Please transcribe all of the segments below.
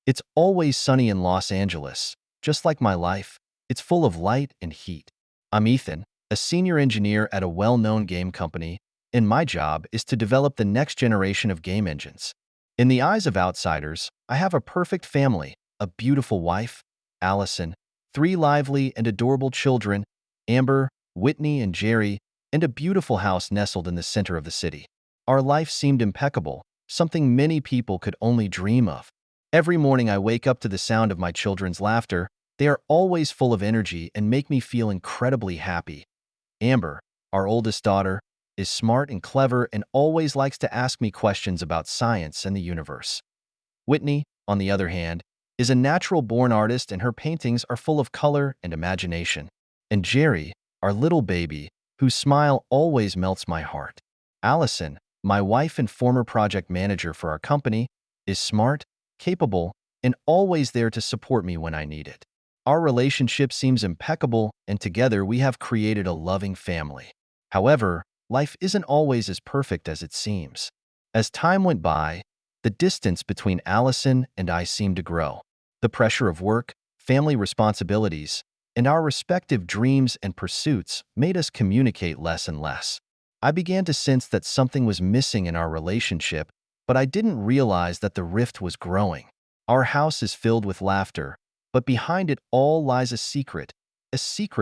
It's always sunny in Los Angeles. Just like my life, it's full of light and heat. I'm Ethan, a senior engineer at a well-known game company, and my job is to develop the next generation of game engines. In the eyes of outsiders, I have a perfect family, a beautiful wife, Allison, three lively and adorable children, Amber, Whitney, and Jerry, and a beautiful house nestled in the center of the city. Our life seemed impeccable, something many people could only dream of. Every morning I wake up to the sound of my children's laughter. They are always full of energy and make me feel incredibly happy. Amber, our oldest daughter, is smart and clever and always likes to ask me questions about science and the universe. Whitney, on the other hand, is a natural-born artist and her paintings are full of color and imagination. And Jerry, our little baby, whose smile always melts my heart. Allison, my wife and former project manager for our company, is smart, capable, and always there to support me when I need it. Our relationship seems impeccable, and together we have created a loving family. However, life isn't always as perfect as it seems. As time went by, the distance between Allison and I seemed to grow. The pressure of work, family responsibilities, and our respective dreams and pursuits made us communicate less and less. I began to sense that something was missing in our relationship, but I didn't realize that the rift was growing. Our house is filled with laughter, but behind it all lies a secret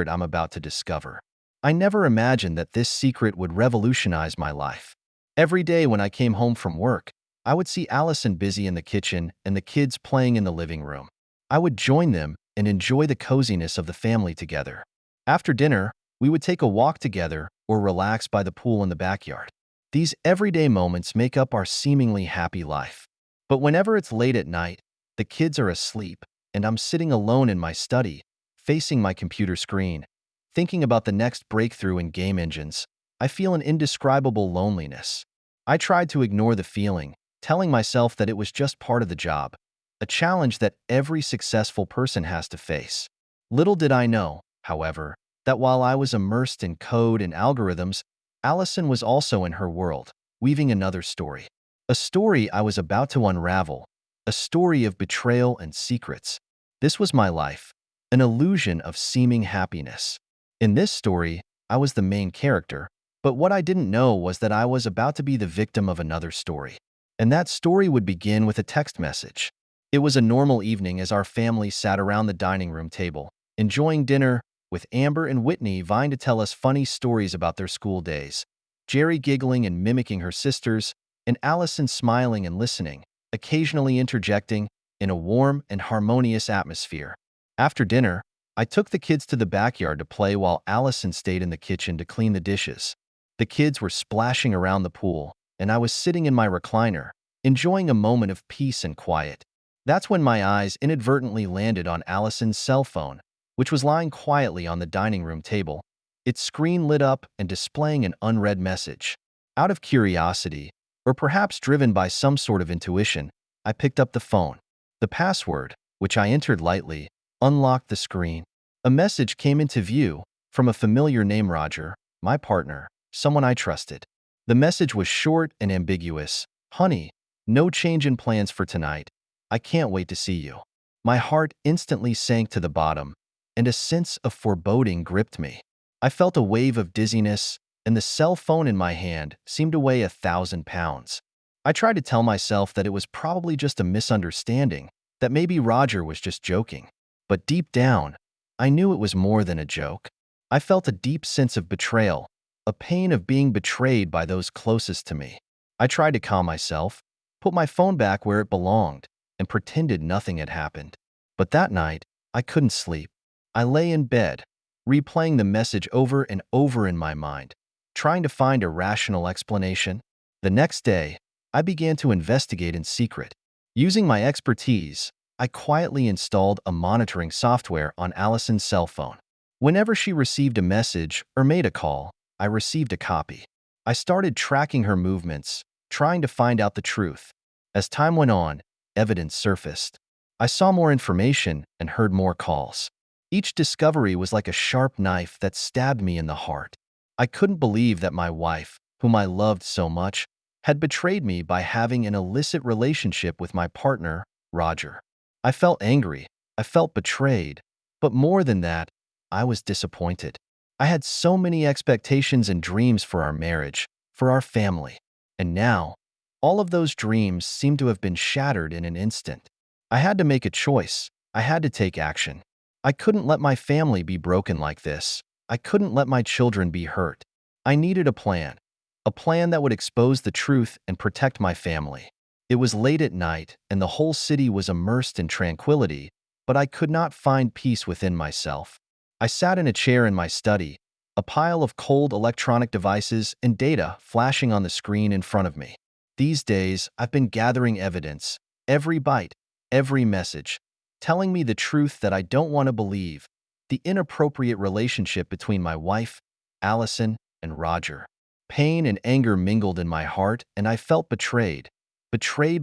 I'm about to discover. I never imagined that this secret would revolutionize my life. Every day when I came home from work, I would see Allison busy in the kitchen and the kids playing in the living room. I would join them and enjoy the coziness of the family together. After dinner, we would take a walk together or relax by the pool in the backyard. These everyday moments make up our seemingly happy life. But whenever it's late at night, the kids are asleep, and I'm sitting alone in my study, facing my computer screen, thinking about the next breakthrough in game engines, I feel an indescribable loneliness. I tried to ignore the feeling, telling myself that it was just part of the job, a challenge that every successful person has to face. Little did I know, however, that while I was immersed in code and algorithms, Allison was also in her world, weaving another story. A story I was about to unravel, a story of betrayal and secrets. This was my life, an illusion of seeming happiness. In this story, I was the main character, but what I didn't know was that I was about to be the victim of another story. And that story would begin with a text message. It was a normal evening as our family sat around the dining room table, enjoying dinner, with Amber and Whitney vying to tell us funny stories about their school days, Jerry giggling and mimicking her sisters, and Allison smiling and listening, occasionally interjecting, in a warm and harmonious atmosphere. After dinner, I took the kids to the backyard to play while Allison stayed in the kitchen to clean the dishes. The kids were splashing around the pool, and I was sitting in my recliner, enjoying a moment of peace and quiet. That's when my eyes inadvertently landed on Allison's cell phone, which was lying quietly on the dining room table, its screen lit up and displaying an unread message. Out of curiosity, or perhaps driven by some sort of intuition, I picked up the phone. The password, which I entered lightly, unlocked the screen. A message came into view from a familiar name: Roger, my partner, someone I trusted. The message was short and ambiguous. "Honey, no change in plans for tonight. I can't wait to see you." My heart instantly sank to the bottom, and a sense of foreboding gripped me. I felt a wave of dizziness, and the cell phone in my hand seemed to weigh 1,000 pounds. I tried to tell myself that it was probably just a misunderstanding, that maybe Roger was just joking. But deep down, I knew it was more than a joke. I felt a deep sense of betrayal, a pain of being betrayed by those closest to me. I tried to calm myself, put my phone back where it belonged, and pretended nothing had happened. But that night, I couldn't sleep. I lay in bed, replaying the message over and over in my mind, trying to find a rational explanation. The next day, I began to investigate in secret. Using my expertise, I quietly installed a monitoring software on Allison's cell phone. Whenever she received a message or made a call, I received a copy. I started tracking her movements, trying to find out the truth. As time went on, evidence surfaced. I saw more information and heard more calls. Each discovery was like a sharp knife that stabbed me in the heart. I couldn't believe that my wife, whom I loved so much, had betrayed me by having an illicit relationship with my partner, Roger. I felt angry. I felt betrayed. But more than that, I was disappointed. I had so many expectations and dreams for our marriage, for our family. And now, all of those dreams seemed to have been shattered in an instant. I had to make a choice. I had to take action. I couldn't let my family be broken like this. I couldn't let my children be hurt. I needed a plan that would expose the truth and protect my family. It was late at night, and the whole city was immersed in tranquility, but I could not find peace within myself. I sat in a chair in my study, a pile of cold electronic devices and data flashing on the screen in front of me. These days, I've been gathering evidence, every byte, every message, telling me the truth that I don't want to believe, the inappropriate relationship between my wife, Allison, and Roger. Pain and anger mingled in my heart, and I felt betrayed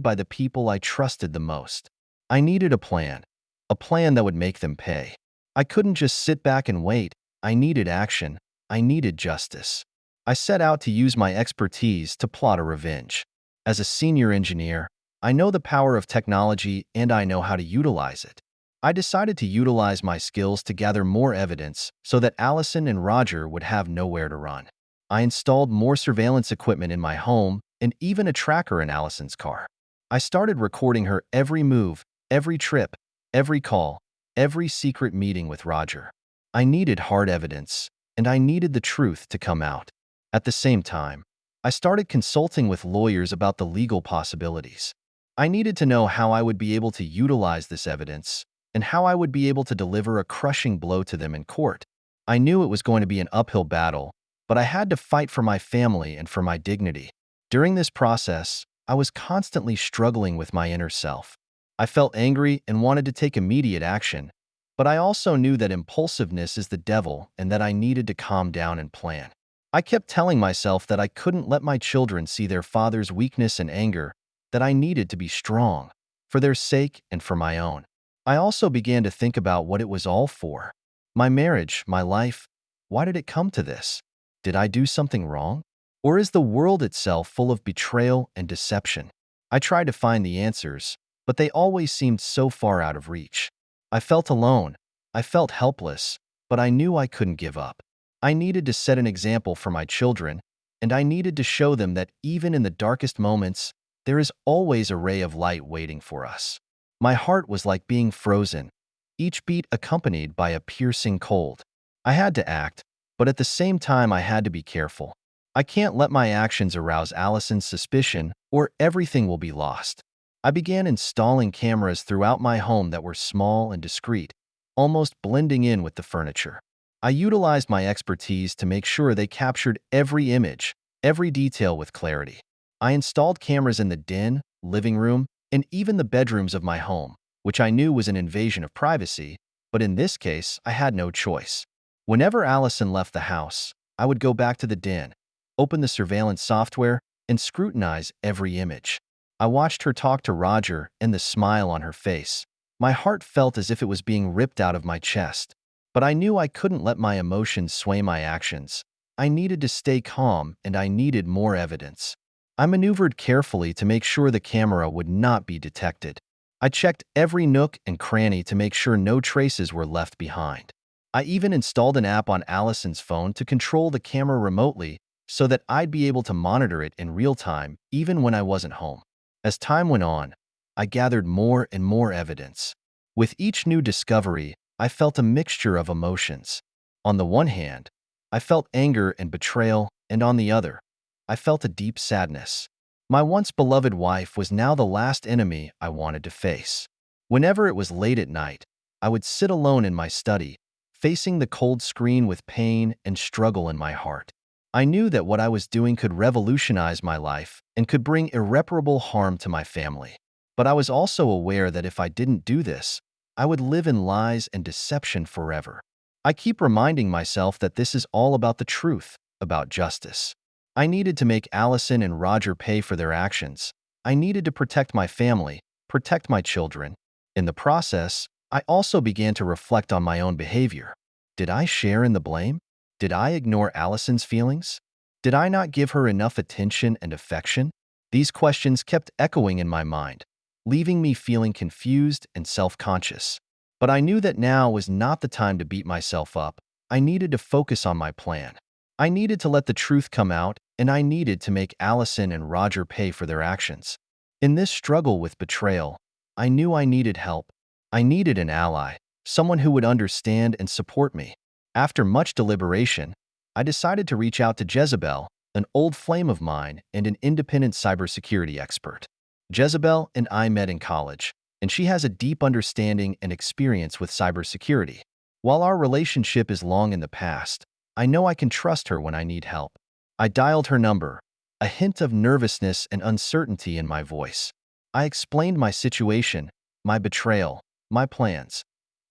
by the people I trusted the most. I needed a plan that would make them pay. I couldn't just sit back and wait. I needed action. I needed justice. I set out to use my expertise to plot a revenge. As a senior engineer, I know the power of technology and I know how to utilize it. I decided to utilize my skills to gather more evidence so that Allison and Roger would have nowhere to run. I installed more surveillance equipment in my home and even a tracker in Allison's car. I started recording her every move, every trip, every call, every secret meeting with Roger. I needed hard evidence, and I needed the truth to come out. At the same time, I started consulting with lawyers about the legal possibilities. I needed to know how I would be able to utilize this evidence and how I would be able to deliver a crushing blow to them in court. I knew it was going to be an uphill battle, but I had to fight for my family and for my dignity. During this process, I was constantly struggling with my inner self. I felt angry and wanted to take immediate action, but I also knew that impulsiveness is the devil and that I needed to calm down and plan. I kept telling myself that I couldn't let my children see their father's weakness and anger, that I needed to be strong, for their sake and for my own. I also began to think about what it was all for. My marriage, my life, why did it come to this? Did I do something wrong? Or is the world itself full of betrayal and deception? I tried to find the answers, but they always seemed so far out of reach. I felt alone. I felt helpless, but I knew I couldn't give up. I needed to set an example for my children, and I needed to show them that even in the darkest moments, there is always a ray of light waiting for us. My heart was like being frozen, each beat accompanied by a piercing cold. I had to act, but at the same time I had to be careful. I can't let my actions arouse Allison's suspicion, or everything will be lost. I began installing cameras throughout my home that were small and discreet, almost blending in with the furniture. I utilized my expertise to make sure they captured every image, every detail with clarity. I installed cameras in the den, living room, and even the bedrooms of my home, which I knew was an invasion of privacy, but in this case, I had no choice. Whenever Allison left the house, I would go back to the den, open the surveillance software, and scrutinize every image. I watched her talk to Roger and the smile on her face. My heart felt as if it was being ripped out of my chest. But I knew I couldn't let my emotions sway my actions. I needed to stay calm, and I needed more evidence. I maneuvered carefully to make sure the camera would not be detected. I checked every nook and cranny to make sure no traces were left behind. I even installed an app on Allison's phone to control the camera remotely so that I'd be able to monitor it in real time even when I wasn't home. As time went on, I gathered more and more evidence. With each new discovery, I felt a mixture of emotions. On the one hand, I felt anger and betrayal, and on the other, I felt a deep sadness. My once beloved wife was now the last enemy I wanted to face. Whenever it was late at night, I would sit alone in my study, facing the cold screen with pain and struggle in my heart. I knew that what I was doing could revolutionize my life and could bring irreparable harm to my family. But I was also aware that if I didn't do this, I would live in lies and deception forever. I keep reminding myself that this is all about the truth, about justice. I needed to make Allison and Roger pay for their actions. I needed to protect my family, protect my children. In the process, I also began to reflect on my own behavior. Did I share in the blame? Did I ignore Allison's feelings? Did I not give her enough attention and affection? These questions kept echoing in my mind, leaving me feeling confused and self-conscious. But I knew that now was not the time to beat myself up. I needed to focus on my plan. I needed to let the truth come out, and I needed to make Allison and Roger pay for their actions. In this struggle with betrayal, I knew I needed help. I needed an ally, someone who would understand and support me. After much deliberation, I decided to reach out to Jezebel, an old flame of mine and an independent cybersecurity expert. Jezebel and I met in college, and she has a deep understanding and experience with cybersecurity. While our relationship is long in the past, I know I can trust her when I need help. I dialed her number, a hint of nervousness and uncertainty in my voice. I explained my situation, my betrayal, my plans.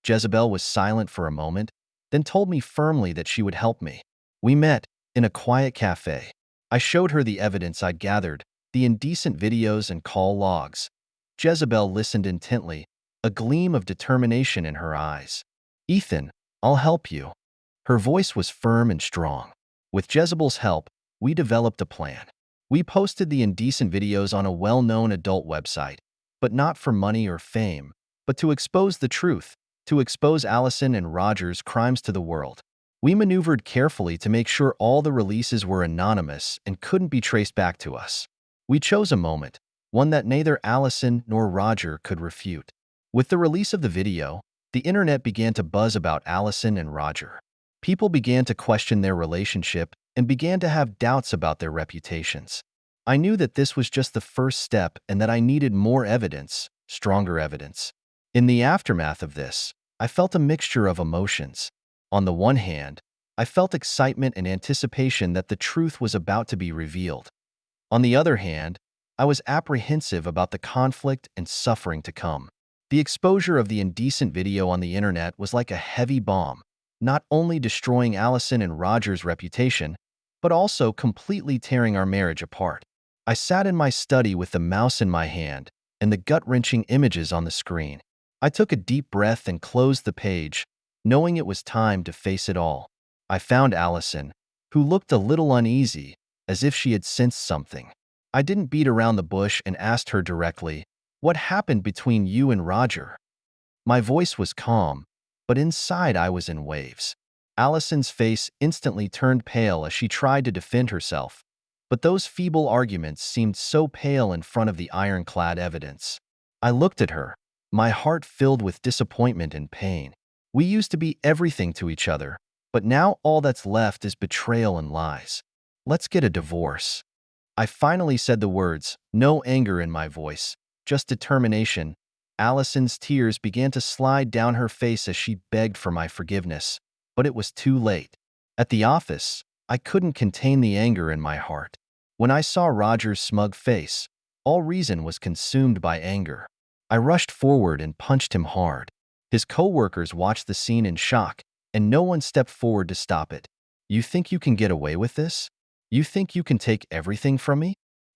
Jezebel was silent for a moment, then told me firmly that she would help me. We met in a quiet cafe. I showed her the evidence I'd gathered, the indecent videos and call logs. Jezebel listened intently, a gleam of determination in her eyes. "Ethan, I'll help you." Her voice was firm and strong. With Jezebel's help, we developed a plan. We posted the indecent videos on a well-known adult website, but not for money or fame, but to expose the truth, to expose Allison and Roger's crimes to the world. We maneuvered carefully to make sure all the releases were anonymous and couldn't be traced back to us. We chose a moment, one that neither Allison nor Roger could refute. With the release of the video, the internet began to buzz about Allison and Roger. People began to question their relationship and began to have doubts about their reputations. I knew that this was just the first step and that I needed more evidence, stronger evidence. In the aftermath of this, I felt a mixture of emotions. On the one hand, I felt excitement and anticipation that the truth was about to be revealed. On the other hand, I was apprehensive about the conflict and suffering to come. The exposure of the indecent video on the internet was like a heavy bomb, not only destroying Allison and Roger's reputation, but also completely tearing our marriage apart. I sat in my study with the mouse in my hand and the gut-wrenching images on the screen. I took a deep breath and closed the page, knowing it was time to face it all. I found Allison, who looked a little uneasy, as if she had sensed something. I didn't beat around the bush and asked her directly, "What happened between you and Roger?" My voice was calm, but inside I was in waves. Allison's face instantly turned pale as she tried to defend herself, but those feeble arguments seemed so pale in front of the ironclad evidence. I looked at her, my heart filled with disappointment and pain. We used to be everything to each other, but now all that's left is betrayal and lies. "Let's get a divorce." I finally said the words, no anger in my voice, just determination. Allison's tears began to slide down her face as she begged for my forgiveness, but it was too late. At the office, I couldn't contain the anger in my heart. When I saw Roger's smug face, all reason was consumed by anger. I rushed forward and punched him hard. His co-workers watched the scene in shock, and no one stepped forward to stop it. "You think you can get away with this? You think you can take everything from me?"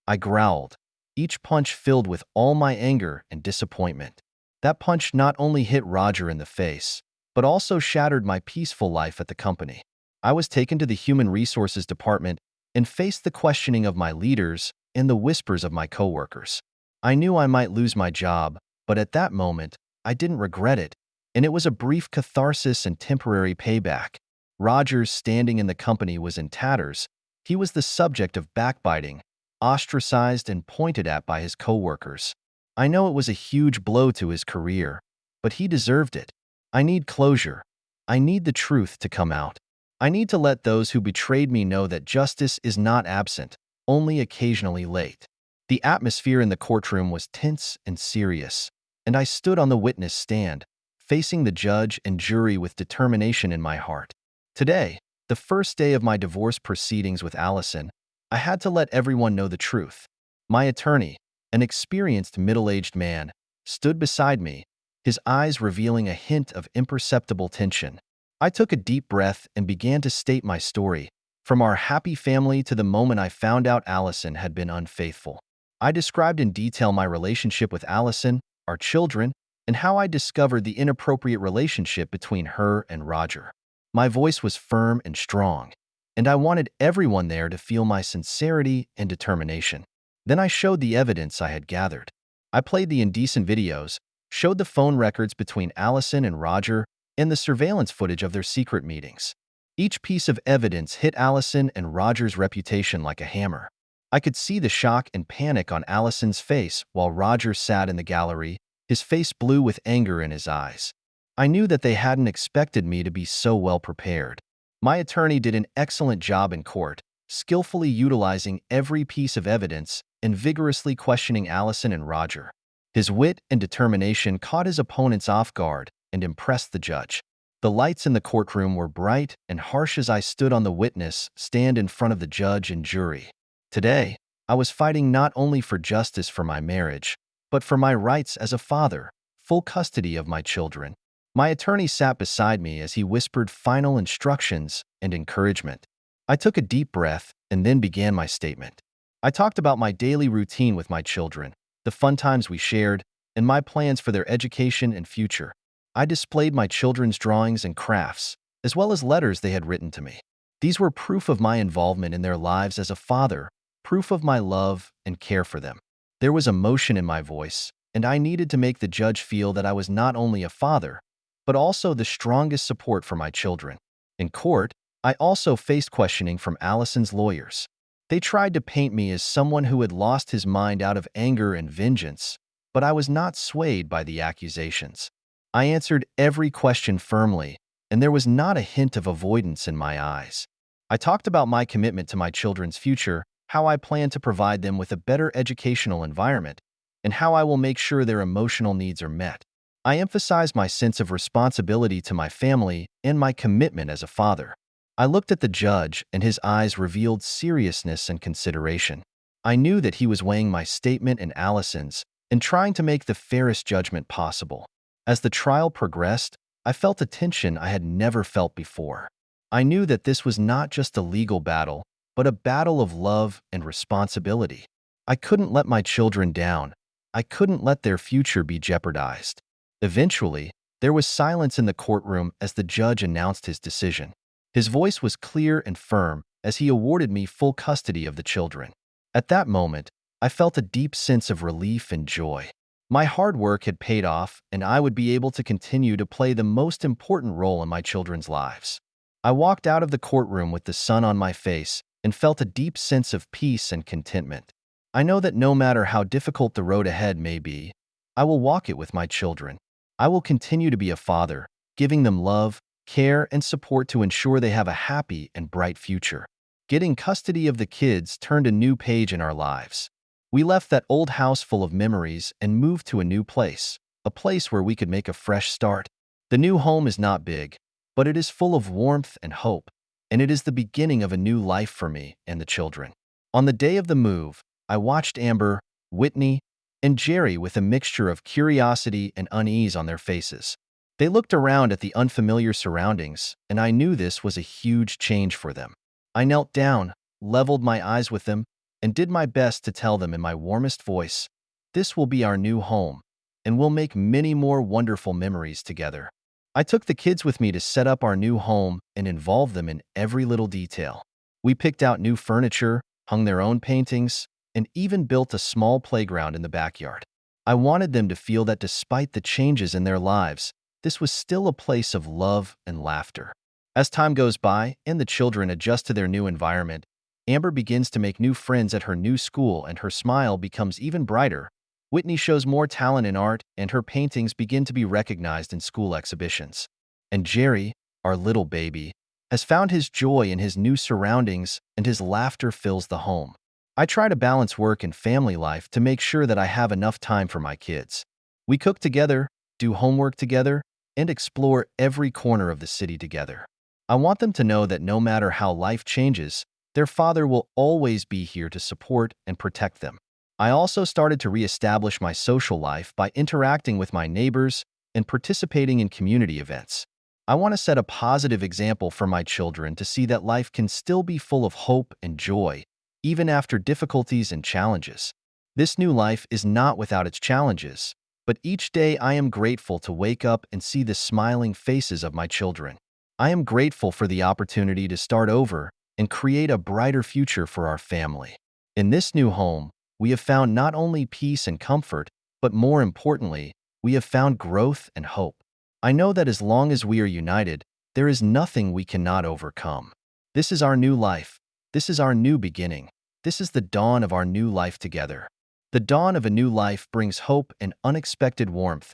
I growled, each punch filled with all my anger and disappointment. That punch not only hit Roger in the face, but also shattered my peaceful life at the company. I was taken to the Human Resources Department and faced the questioning of my leaders and the whispers of my coworkers. I knew I might lose my job, but at that moment, I didn't regret it, and it was a brief catharsis and temporary payback. Roger's standing in the company was in tatters. He was the subject of backbiting, ostracized and pointed at by his coworkers. I know it was a huge blow to his career, but he deserved it. I need closure. I need the truth to come out. I need to let those who betrayed me know that justice is not absent, only occasionally late. The atmosphere in the courtroom was tense and serious, and I stood on the witness stand, facing the judge and jury with determination in my heart. Today, the first day of my divorce proceedings with Allison, I had to let everyone know the truth. My attorney, an experienced middle-aged man, stood beside me, his eyes revealing a hint of imperceptible tension. I took a deep breath and began to state my story, from our happy family to the moment I found out Allison had been unfaithful. I described in detail my relationship with Allison, our children, and how I discovered the inappropriate relationship between her and Roger. My voice was firm and strong, and I wanted everyone there to feel my sincerity and determination. Then I showed the evidence I had gathered. I played the indecent videos, showed the phone records between Allison and Roger, and the surveillance footage of their secret meetings. Each piece of evidence hit Allison and Roger's reputation like a hammer. I could see the shock and panic on Allison's face while Roger sat in the gallery, his face blue with anger in his eyes. I knew that they hadn't expected me to be so well prepared. My attorney did an excellent job in court, skillfully utilizing every piece of evidence and vigorously questioning Allison and Roger. His wit and determination caught his opponents off guard and impressed the judge. The lights in the courtroom were bright and harsh as I stood on the witness stand in front of the judge and jury. Today, I was fighting not only for justice for my marriage, but for my rights as a father, full custody of my children. My attorney sat beside me as he whispered final instructions and encouragement. I took a deep breath and then began my statement. I talked about my daily routine with my children, the fun times we shared, and my plans for their education and future. I displayed my children's drawings and crafts, as well as letters they had written to me. These were proof of my involvement in their lives as a father, proof of my love and care for them. There was emotion in my voice, and I needed to make the judge feel that I was not only a father, but also the strongest support for my children. In court, I also faced questioning from Allison's lawyers. They tried to paint me as someone who had lost his mind out of anger and vengeance, but I was not swayed by the accusations. I answered every question firmly, and there was not a hint of avoidance in my eyes. I talked about my commitment to my children's future, how I plan to provide them with a better educational environment, and how I will make sure their emotional needs are met. I emphasized my sense of responsibility to my family and my commitment as a father. I looked at the judge, and his eyes revealed seriousness and consideration. I knew that he was weighing my statement and Allison's and trying to make the fairest judgment possible. As the trial progressed, I felt a tension I had never felt before. I knew that this was not just a legal battle, but a battle of love and responsibility. I couldn't let my children down. I couldn't let their future be jeopardized. Eventually, there was silence in the courtroom as the judge announced his decision. His voice was clear and firm as he awarded me full custody of the children. At that moment, I felt a deep sense of relief and joy. My hard work had paid off, and I would be able to continue to play the most important role in my children's lives. I walked out of the courtroom with the sun on my face and felt a deep sense of peace and contentment. I know that no matter how difficult the road ahead may be, I will walk it with my children. I will continue to be a father, giving them love, care, and support to ensure they have a happy and bright future. Getting custody of the kids turned a new page in our lives. We left that old house full of memories and moved to a place where we could make a fresh start. The new home is not big, but it is full of warmth and hope, and it is the beginning of a new life for me and the children. On the day of the move, I watched Amber, Whitney, and Jerry with a mixture of curiosity and unease on their faces. They looked around at the unfamiliar surroundings, and I knew this was a huge change for them. I knelt down, leveled my eyes with them, and did my best to tell them in my warmest voice, "This will be our new home, and we'll make many more wonderful memories together." I took the kids with me to set up our new home and involve them in every little detail. We picked out new furniture, hung their own paintings, and even built a small playground in the backyard. I wanted them to feel that despite the changes in their lives, this was still a place of love and laughter. As time goes by and the children adjust to their new environment, Amber begins to make new friends at her new school and her smile becomes even brighter. Whitney shows more talent in art and her paintings begin to be recognized in school exhibitions. And Jerry, our little baby, has found his joy in his new surroundings and his laughter fills the home. I try to balance work and family life to make sure that I have enough time for my kids. We cook together, do homework together, and explore every corner of the city together. I want them to know that no matter how life changes, their father will always be here to support and protect them. I also started to reestablish my social life by interacting with my neighbors and participating in community events. I want to set a positive example for my children to see that life can still be full of hope and joy, even after difficulties and challenges. This new life is not without its challenges, but each day I am grateful to wake up and see the smiling faces of my children. I am grateful for the opportunity to start over and create a brighter future for our family. In this new home, we have found not only peace and comfort, but more importantly, we have found growth and hope. I know that as long as we are united, there is nothing we cannot overcome. This is our new life. This is our new beginning. This is the dawn of our new life together. The dawn of a new life brings hope and unexpected warmth.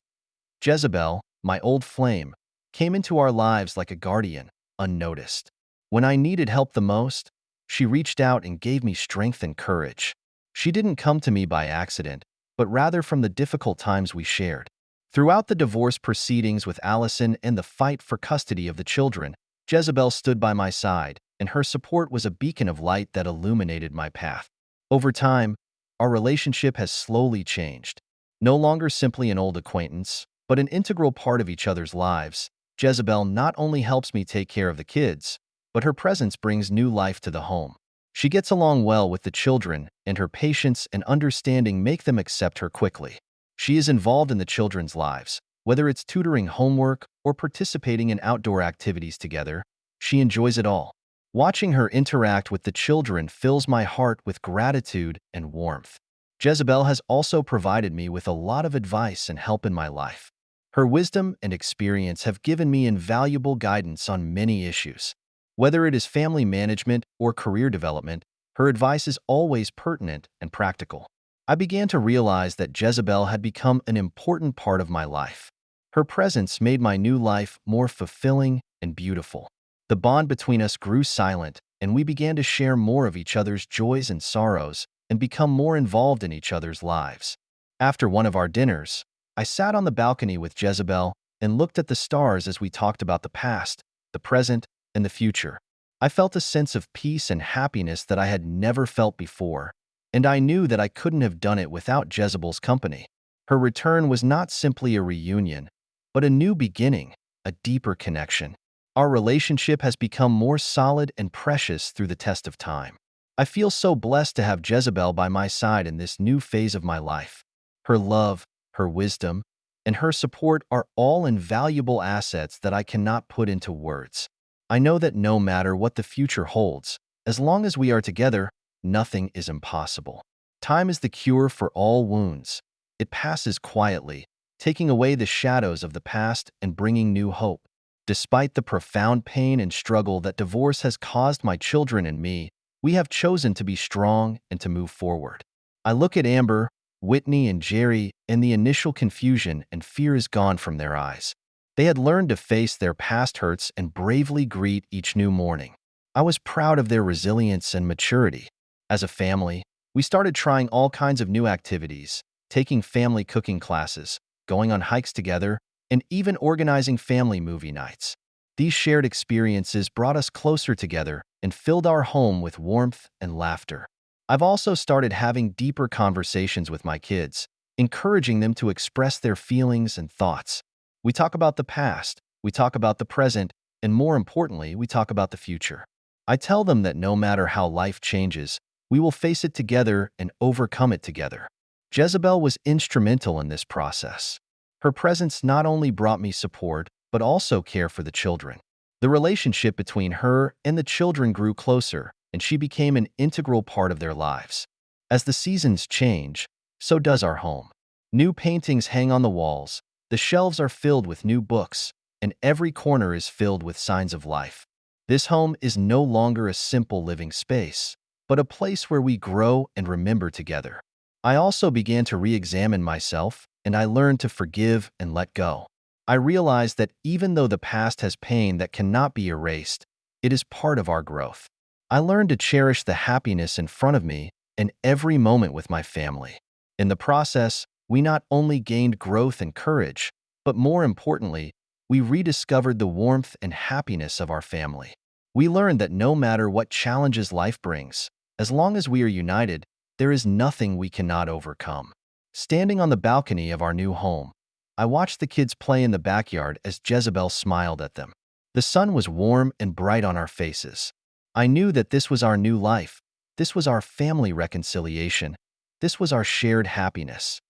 Jezebel, my old flame, came into our lives like a guardian, unnoticed. When I needed help the most, she reached out and gave me strength and courage. She didn't come to me by accident, but rather from the difficult times we shared. Throughout the divorce proceedings with Allison and the fight for custody of the children, Jezebel stood by my side, and her support was a beacon of light that illuminated my path. Over time, our relationship has slowly changed. No longer simply an old acquaintance, but an integral part of each other's lives. Jezebel not only helps me take care of the kids, but her presence brings new life to the home. She gets along well with the children, and her patience and understanding make them accept her quickly. She is involved in the children's lives, whether it's tutoring homework or participating in outdoor activities together. She enjoys it all. Watching her interact with the children fills my heart with gratitude and warmth. Jezebel has also provided me with a lot of advice and help in my life. Her wisdom and experience have given me invaluable guidance on many issues. Whether it is family management or career development, her advice is always pertinent and practical. I began to realize that Jezebel had become an important part of my life. Her presence made my new life more fulfilling and beautiful. The bond between us grew silent, and we began to share more of each other's joys and sorrows and become more involved in each other's lives. After one of our dinners, I sat on the balcony with Jezebel and looked at the stars as we talked about the past, the present, and the future. I felt a sense of peace and happiness that I had never felt before, and I knew that I couldn't have done it without Jezebel's company. Her return was not simply a reunion, but a new beginning, a deeper connection. Our relationship has become more solid and precious through the test of time. I feel so blessed to have Jezebel by my side in this new phase of my life. Her love, her wisdom, and her support are all invaluable assets that I cannot put into words. I know that no matter what the future holds, as long as we are together, nothing is impossible. Time is the cure for all wounds. It passes quietly, taking away the shadows of the past and bringing new hope. Despite the profound pain and struggle that divorce has caused my children and me, we have chosen to be strong and to move forward. I look at Amber, Whitney, and Jerry, and the initial confusion and fear is gone from their eyes. They had learned to face their past hurts and bravely greet each new morning. I was proud of their resilience and maturity. As a family, we started trying all kinds of new activities, taking family cooking classes, going on hikes together, and even organizing family movie nights. These shared experiences brought us closer together and filled our home with warmth and laughter. I've also started having deeper conversations with my kids, encouraging them to express their feelings and thoughts. We talk about the past, we talk about the present, and more importantly, we talk about the future. I tell them that no matter how life changes, we will face it together and overcome it together. Jezebel was instrumental in this process. Her presence not only brought me support, but also care for the children. The relationship between her and the children grew closer, and she became an integral part of their lives. As the seasons change, so does our home. New paintings hang on the walls, the shelves are filled with new books, and every corner is filled with signs of life. This home is no longer a simple living space, but a place where we grow and remember together. I also began to re-examine myself, and I learned to forgive and let go. I realized that even though the past has pain that cannot be erased, it is part of our growth. I learned to cherish the happiness in front of me and every moment with my family. In the process, we not only gained growth and courage, but more importantly, we rediscovered the warmth and happiness of our family. We learned that no matter what challenges life brings, as long as we are united, there is nothing we cannot overcome. Standing on the balcony of our new home, I watched the kids play in the backyard as Jezebel smiled at them. The sun was warm and bright on our faces. I knew that this was our new life. This was our family reconciliation. This was our shared happiness.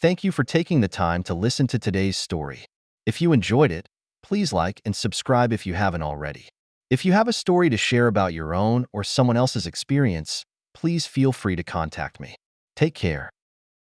Thank you for taking the time to listen to today's story. If you enjoyed it, please like and subscribe if you haven't already. If you have a story to share about your own or someone else's experience, please feel free to contact me. Take care.